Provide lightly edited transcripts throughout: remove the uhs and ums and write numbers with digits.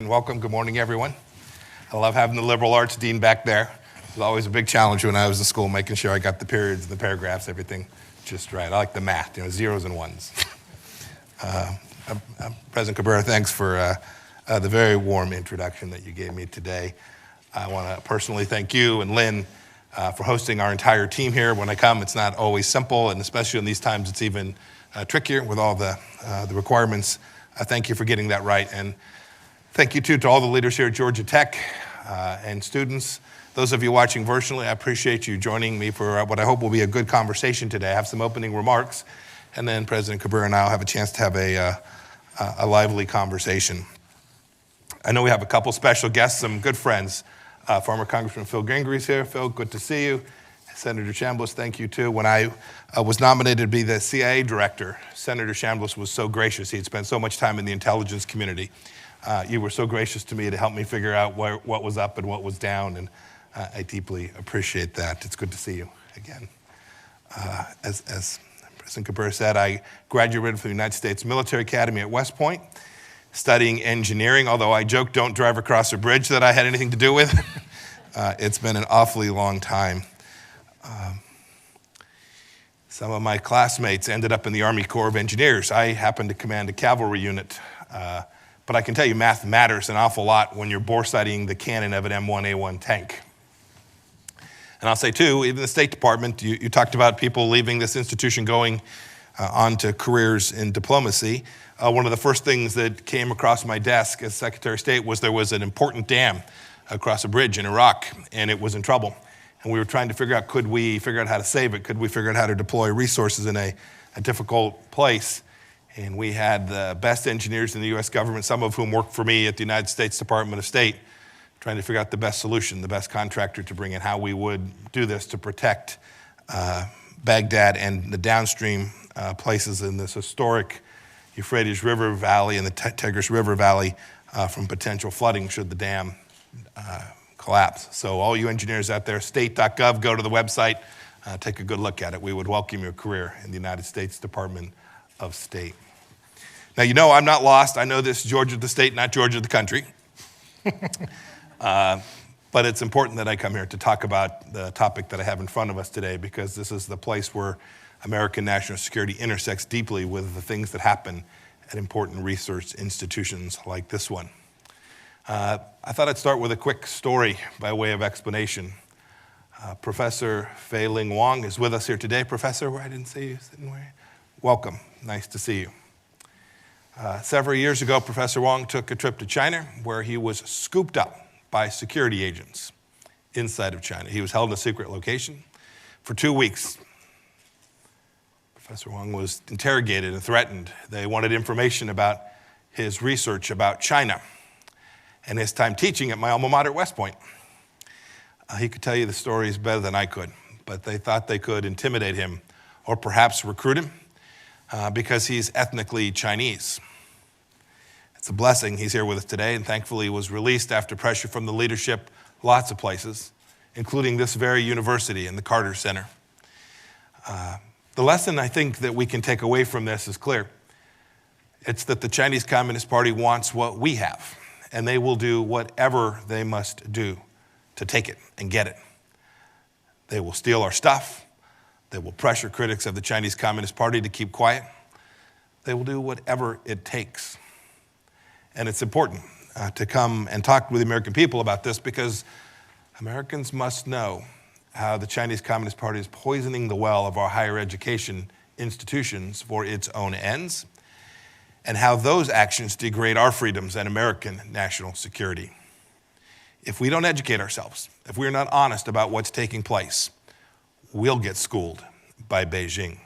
and welcome. Good morning, everyone. I love having the liberal arts dean back there. It was always a big challenge when I was in school, making sure I got the periods and the paragraphs, everything just right. I like the math, zeros and ones. President Cabrera, thanks for the very warm introduction that you gave me today. I want to personally thank you and Lynn for hosting our entire team here. When I come, it's not always simple, and especially in these times, it's even trickier with all the requirements. Thank you for getting that right, and thank you too to all the leaders here at Georgia Tech and students. Those of you watching virtually, I appreciate you joining me for what I hope will be a good conversation today. I have some opening remarks, and then President Cabrera and I will have a chance to have a lively conversation. I know we have a couple special guests, some good friends. Former Congressman Phil Gingrich's here. Phil, good to see you. Senator Chambliss, thank you too. When I was nominated to be the CIA director, Senator Chambliss was so gracious. He had spent so much time in the intelligence community. You were so gracious to me to help me figure out what was up and what was down, and I deeply appreciate that. It's good to see you again. As President Cabrera said, I graduated from the United States Military Academy at West Point, studying engineering, although I joke, don't drive across a bridge that I had anything to do with. It's been an awfully long time. Some of my classmates ended up in the Army Corps of Engineers. I happened to command a cavalry unit, but I can tell you math matters an awful lot when you're bore sighting the cannon of an M1A1 tank. And I'll say too, even the State Department, you talked about people leaving this institution going on to careers in diplomacy. One of the first things that came across my desk as Secretary of State was there was an important dam across a bridge in Iraq, and it was in trouble. And we were trying to figure out, could we figure out how to save it? Could we figure out how to deploy resources in a difficult place? And we had the best engineers in the U.S. government, some of whom worked for me at the United States Department of State, trying to figure out the best solution, the best contractor to bring in, how we would do this to protect Baghdad and the downstream places in this historic Euphrates River Valley and the Tigris River Valley from potential flooding should the dam collapse. So all you engineers out there, state.gov, go to the website, take a good look at it. We would welcome your career in the United States Department of State. Now, I'm not lost. I know this is Georgia the state, not Georgia the country. But it's important that I come here to talk about the topic that I have in front of us today, because this is the place where American national security intersects deeply with the things that happen at important research institutions like this one. I thought I'd start with a quick story by way of explanation. Professor Fei-Ling Wang is with us here today. Professor, where I didn't see you sitting where? Welcome. Nice to see you. Several years ago, Professor Wang took a trip to China where he was scooped up by security agents inside of China. He was held in a secret location for 2 weeks. Professor Wang was interrogated and threatened. They wanted information about his research about China and his time teaching at my alma mater, West Point. He could tell you the stories better than I could, but they thought they could intimidate him or perhaps recruit him because he's ethnically Chinese. It's a blessing he's here with us today, and thankfully he was released after pressure from the leadership, lots of places, including this very university and the Carter Center. The lesson I think that we can take away from this is clear. It's that the Chinese Communist Party wants what we have, and they will do whatever they must do to take it and get it. They will steal our stuff. They will pressure critics of the Chinese Communist Party to keep quiet. They will do whatever it takes. And it's important to come and talk with the American people about this, because Americans must know how the Chinese Communist Party is poisoning the well of our higher education institutions for its own ends, and how those actions degrade our freedoms and American national security. If we don't educate ourselves, if we're not honest about what's taking place, we'll get schooled by Beijing.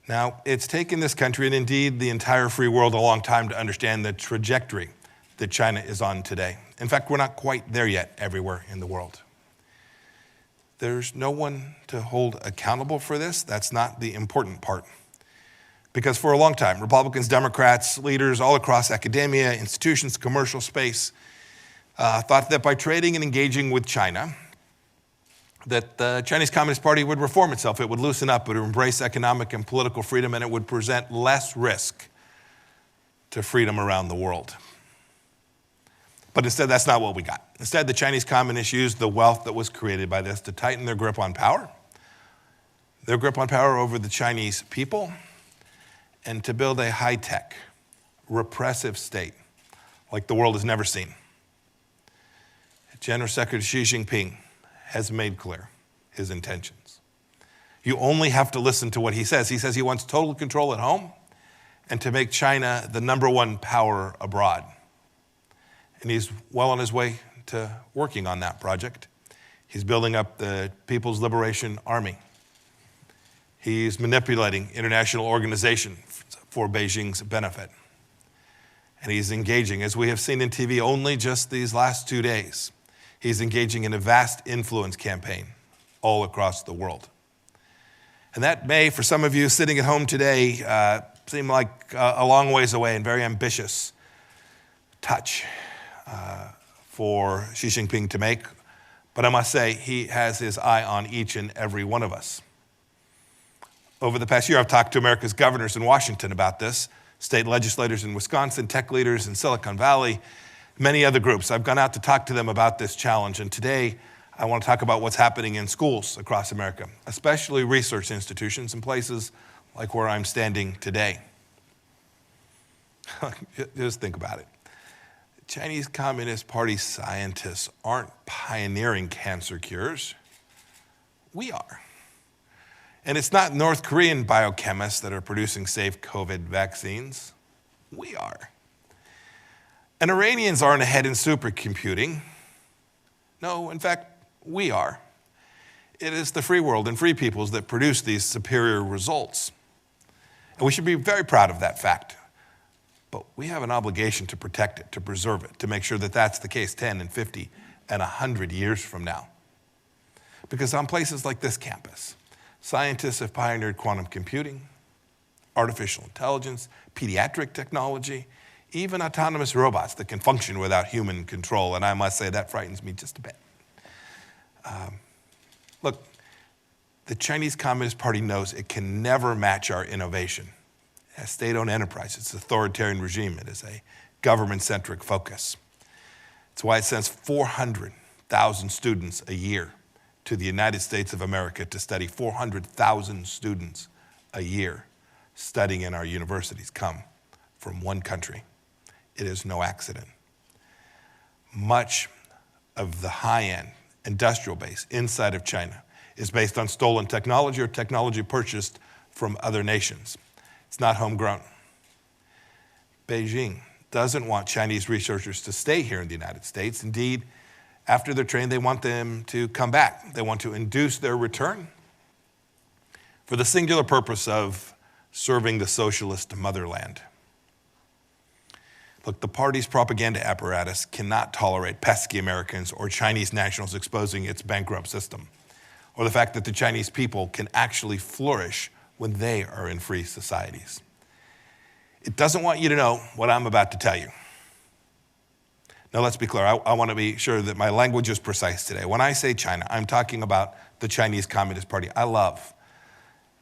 Now, it's taken this country, and indeed the entire free world, a long time to understand the trajectory that China is on today. In fact, we're not quite there yet everywhere in the world. There's no one to hold accountable for this. That's not the important part. Because for a long time, Republicans, Democrats, leaders all across academia, institutions, commercial space, thought that by trading and engaging with China, that the Chinese Communist Party would reform itself, it would loosen up, it would embrace economic and political freedom, and it would present less risk to freedom around the world. But instead, that's not what we got. Instead, the Chinese communists used the wealth that was created by this to tighten their grip on power over the Chinese people, and to build a high-tech, repressive state like the world has never seen. General Secretary Xi Jinping has made clear his intentions. You only have to listen to what he says. He says he wants total control at home and to make China the #1 power abroad. And he's well on his way to working on that project. He's building up the People's Liberation Army. He's manipulating international organizations for Beijing's benefit. And he's engaging, as we have seen in TV only just these last 2 days, he's engaging in a vast influence campaign all across the world. And that may, for some of you sitting at home today, seem like a long ways away and very ambitious touch for Xi Jinping to make. But I must say, he has his eye on each and every one of us. Over the past year, I've talked to America's governors in Washington about this, state legislators in Wisconsin, tech leaders in Silicon Valley, many other groups. I've gone out to talk to them about this challenge. And today, I want to talk about what's happening in schools across America, especially research institutions in places like where I'm standing today. Just think about it. Chinese Communist Party scientists aren't pioneering cancer cures. We are. And it's not North Korean biochemists that are producing safe COVID vaccines. We are. And Iranians aren't ahead in supercomputing. No, in fact, we are. It is the free world and free peoples that produce these superior results. And we should be very proud of that fact. But we have an obligation to protect it, to preserve it, to make sure that that's the case 10 and 50 and 100 years from now. Because on places like this campus, scientists have pioneered quantum computing, artificial intelligence, pediatric technology, even autonomous robots that can function without human control. And I must say that frightens me just a bit. Look, the Chinese Communist Party knows it can never match our innovation. It has state-owned enterprise. It's an authoritarian regime. It is a government-centric focus. It's why it sends 400,000 students a year to the United States of America to study. 400,000 students a year studying in our universities come from one country. It is no accident. Much of the high-end industrial base inside of China is based on stolen technology or technology purchased from other nations. It's not homegrown. Beijing doesn't want Chinese researchers to stay here in the United States. Indeed, after they're trained, they want them to come back. They want to induce their return for the singular purpose of serving the socialist motherland. Look, the party's propaganda apparatus cannot tolerate pesky Americans or Chinese nationals exposing its bankrupt system, or the fact that the Chinese people can actually flourish when they are in free societies. It doesn't want you to know what I'm about to tell you. Now, let's be clear. I want to be sure that my language is precise today. When I say China, I'm talking about the Chinese Communist Party. I love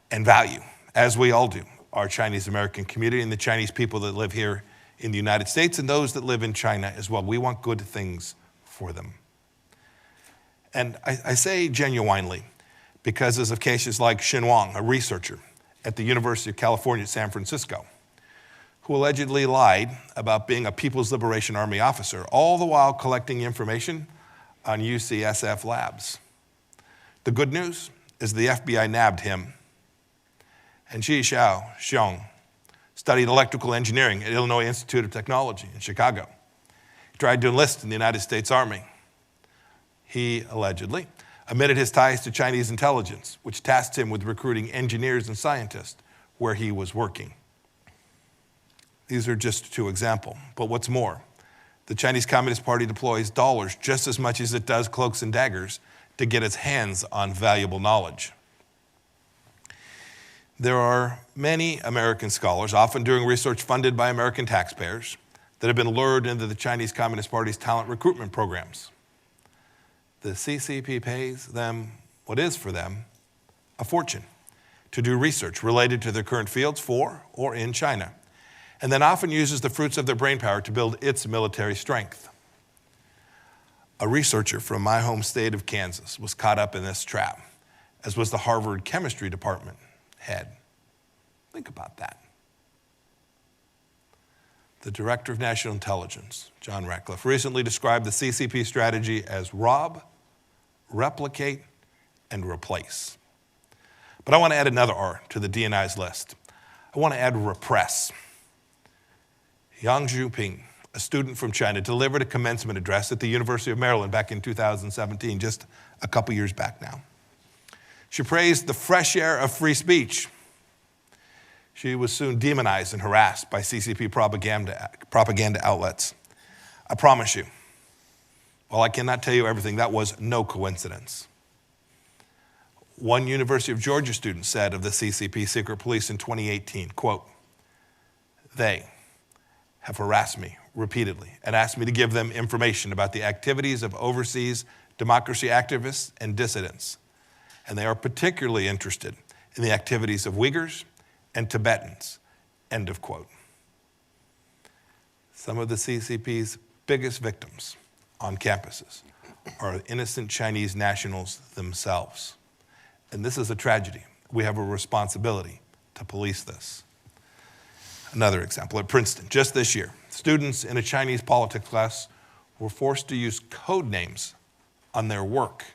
and value, as we all do, our Chinese American community and the Chinese people that live here in the United States and those that live in China as well. We want good things for them. And I say genuinely because as of cases like Xin Wang, a researcher at the University of California, San Francisco, who allegedly lied about being a People's Liberation Army officer, all the while collecting information on UCSF labs. The good news is the FBI nabbed him. And Ji Xiong studied electrical engineering at Illinois Institute of Technology in Chicago. He tried to enlist in the United States Army. He allegedly admitted his ties to Chinese intelligence, which tasked him with recruiting engineers and scientists where he was working. These are just two examples. But what's more, the Chinese Communist Party deploys dollars just as much as it does cloaks and daggers to get its hands on valuable knowledge. There are many American scholars, often doing research funded by American taxpayers, that have been lured into the Chinese Communist Party's talent recruitment programs. The CCP pays them what is for them a fortune to do research related to their current fields for or in China, and then often uses the fruits of their brainpower to build its military strength. A researcher from my home state of Kansas was caught up in this trap, as was the Harvard chemistry department head. Think about that. The director of national intelligence, John Ratcliffe, recently described the CCP strategy as rob, replicate, and replace. But I want to add another R to the DNI's list. I want to add repress. Yang Zhuping, a student from China, delivered a commencement address at the University of Maryland back in 2017, just a couple years back now. She praised the fresh air of free speech. She was soon demonized and harassed by CCP propaganda outlets. I promise you, while I cannot tell you everything, that was no coincidence. One University of Georgia student said of the CCP secret police in 2018, quote, "They have harassed me repeatedly and asked me to give them information about the activities of overseas democracy activists and dissidents. And they are particularly interested in the activities of Uyghurs and Tibetans," end of quote. Some of the CCP's biggest victims on campuses are innocent Chinese nationals themselves. And this is a tragedy. We have a responsibility to police this. Another example, at Princeton, just this year, students in a Chinese politics class were forced to use code names on their work,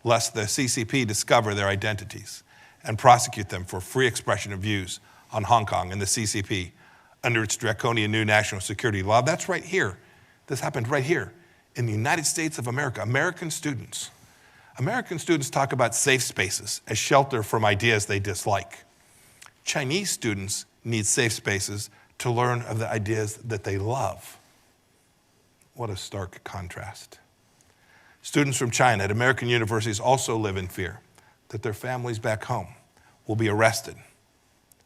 lest the CCP discover their identities and prosecute them for free expression of views on Hong Kong and the CCP under its draconian new national security law. That's right here. This happened right here in the United States of America. American students talk about safe spaces as shelter from ideas they dislike. Chinese students need safe spaces to learn of the ideas that they love. What a stark contrast. Students from China at American universities also live in fear that their families back home will be arrested,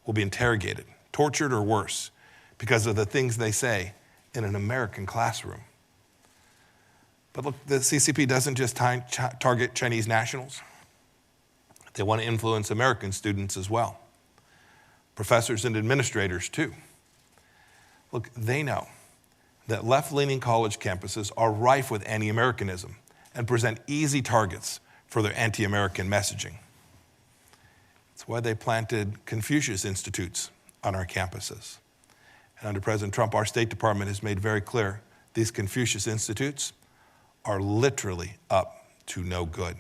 will be interrogated, tortured, or worse because of the things they say in an American classroom. But look, the CCP doesn't just target Chinese nationals. They want to influence American students as well. Professors and administrators too. Look, they know that left-leaning college campuses are rife with anti-Americanism and present easy targets for their anti-American messaging. It's why they planted Confucius Institutes on our campuses. And under President Trump, our State Department has made very clear these Confucius Institutes are literally up to no good.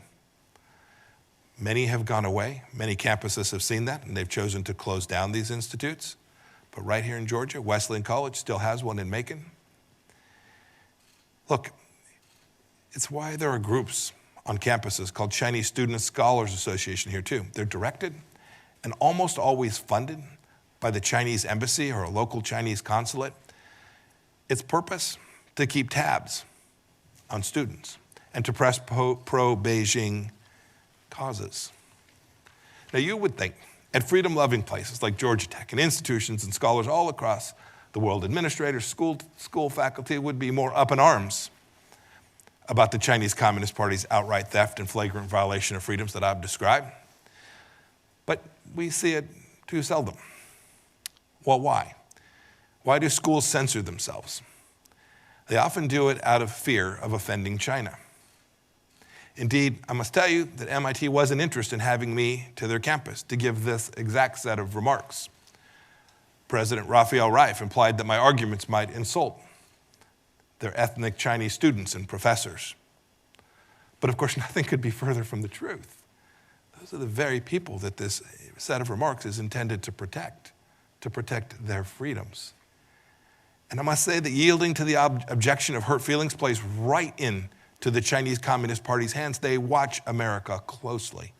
Many have gone away. Many campuses have seen that, and they've chosen to close down these institutes. But right here in Georgia, Wesleyan College still has one in Macon. Look, it's why there are groups on campuses called Chinese Student Scholars Association here too. They're directed and almost always funded by the Chinese embassy or a local Chinese consulate. Its purpose, to keep tabs on students and to press pro-Beijing causes. Now you would think at freedom-loving places like Georgia Tech and institutions and scholars all across the world, administrators, school faculty would be more up in arms about the Chinese Communist Party's outright theft and flagrant violation of freedoms that I've described. But we see it too seldom. Well, why? Why do schools censor themselves? They often do it out of fear of offending China. Indeed, I must tell you that MIT wasn't interested in having me to their campus to give this exact set of remarks. President Raphael Reif implied that my arguments might insult their ethnic Chinese students and professors. But of course, nothing could be further from the truth. Those are the very people that this set of remarks is intended to protect their freedoms. And I must say that yielding to the objection of hurt feelings plays right into the Chinese Communist Party's hands. They watch America closely.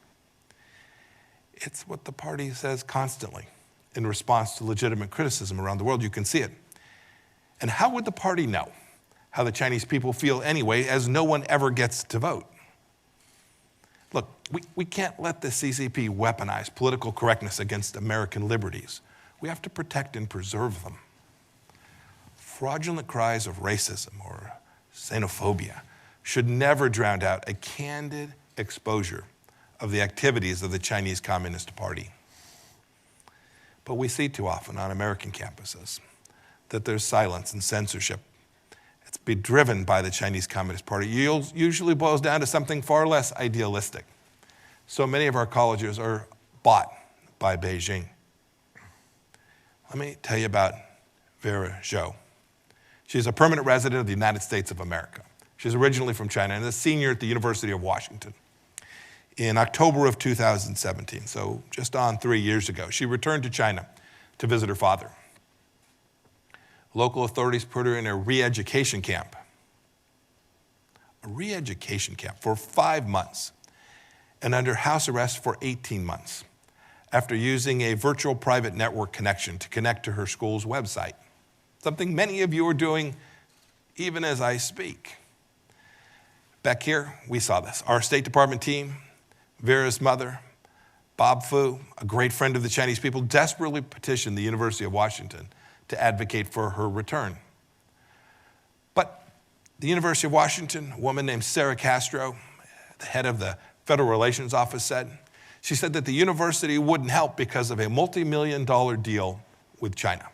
It's what the party says constantly in response to legitimate criticism around the world. You can see it. And how would the party know how the Chinese people feel anyway, as no one ever gets to vote? Look, we can't let the CCP weaponize political correctness against American liberties. We have to protect and preserve them. Fraudulent cries of racism or xenophobia should never drown out a candid exposure of the activities of the Chinese Communist Party. But we see too often on American campuses that there's silence and censorship It's be driven by the Chinese Communist Party. Usually boils down to something far less idealistic. So many of our colleges are bought by Beijing. Let me tell you about Vera Zhou. She's a permanent resident of the United States of America. She's originally from China and is a senior at the University of Washington. In October of 2017, so just on 3 years ago, she returned to China to visit her father. Local authorities put her in a re-education camp. A re-education camp for 5 months and under house arrest for 18 months after using a virtual private network connection to connect to her school's website, something many of you are doing even as I speak. Back here, we saw this. Our State Department team, Vera's mother, Bob Fu, a great friend of the Chinese people, desperately petitioned the University of Washington to advocate for her return. But the University of Washington, a woman named Sarah Castro, the head of the Federal Relations Office, she said that the university wouldn't help because of a multi-million-dollar deal with China.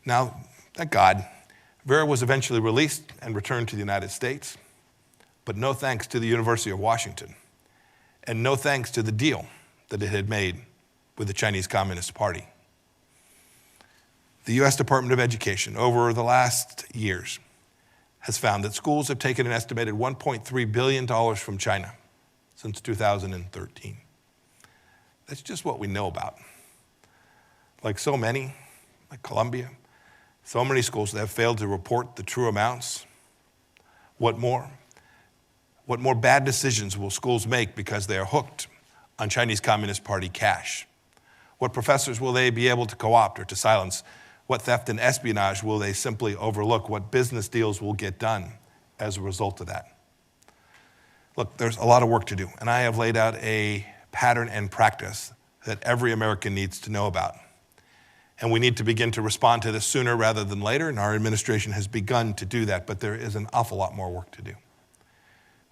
Now, thank God, Vera was eventually released and returned to the United States, but no thanks to the University of Washington, and no thanks to the deal that it had made with the Chinese Communist Party. The U.S. Department of Education, over the last years, has found that schools have taken an estimated $1.3 billion from China since 2013. That's just what we know about. Like so many, like Columbia, so many schools that have failed to report the true amounts. What more? What more bad decisions will schools make because they are hooked on Chinese Communist Party cash? What professors will they be able to co-opt or to silence? What theft and espionage will they simply overlook? What business deals will get done as a result of that? Look, there's a lot of work to do, and I have laid out a pattern and practice that every American needs to know about. And we need to begin to respond to this sooner rather than later, and our administration has begun to do that, but there is an awful lot more work to do.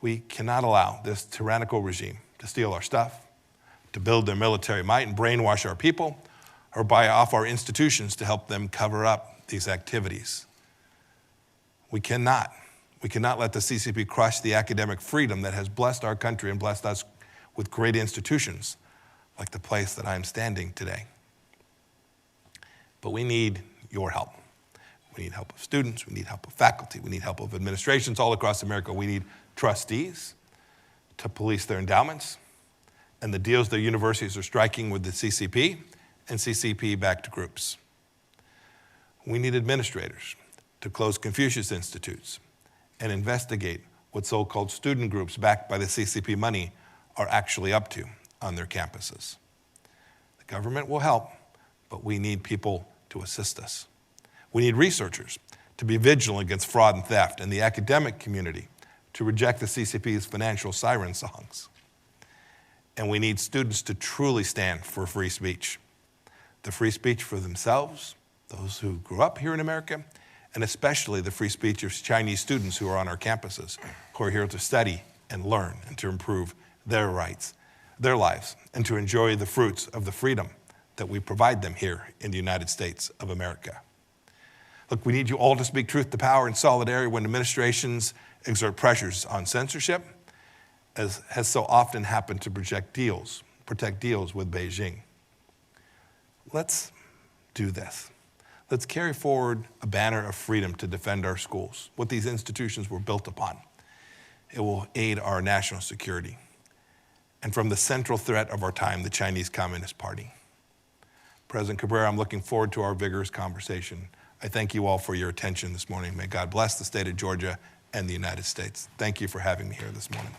We cannot allow this tyrannical regime to steal our stuff, to build their military might and brainwash our people, or buy off our institutions to help them cover up these activities. We cannot let the CCP crush the academic freedom that has blessed our country and blessed us with great institutions like the place that I am standing today. But we need your help. We need help of students, we need help of faculty, we need help of administrations all across America. We need trustees to police their endowments and the deals their universities are striking with the CCP and CCP-backed groups. We need administrators to close Confucius Institutes and investigate what so-called student groups backed by the CCP money are actually up to on their campuses. The government will help, but we need people to assist us. We need researchers to be vigilant against fraud and theft, and the academic community to reject the CCP's financial siren songs. And we need students to truly stand for free speech. The free speech for themselves, those who grew up here in America, and especially the free speech of Chinese students who are on our campuses, who are here to study and learn and to improve their rights, their lives, and to enjoy the fruits of the freedom that we provide them here in the United States of America. Look, we need you all to speak truth to power in solidarity when administrations exert pressures on censorship, as has so often happened to protect deals with Beijing. Let's do this. Let's carry forward a banner of freedom to defend our schools, what these institutions were built upon. It will aid our national security. And from the central threat of our time, the Chinese Communist Party. President Cabrera, I'm looking forward to our vigorous conversation. I thank you all for your attention this morning. May God bless the state of Georgia and the United States. Thank you for having me here this morning.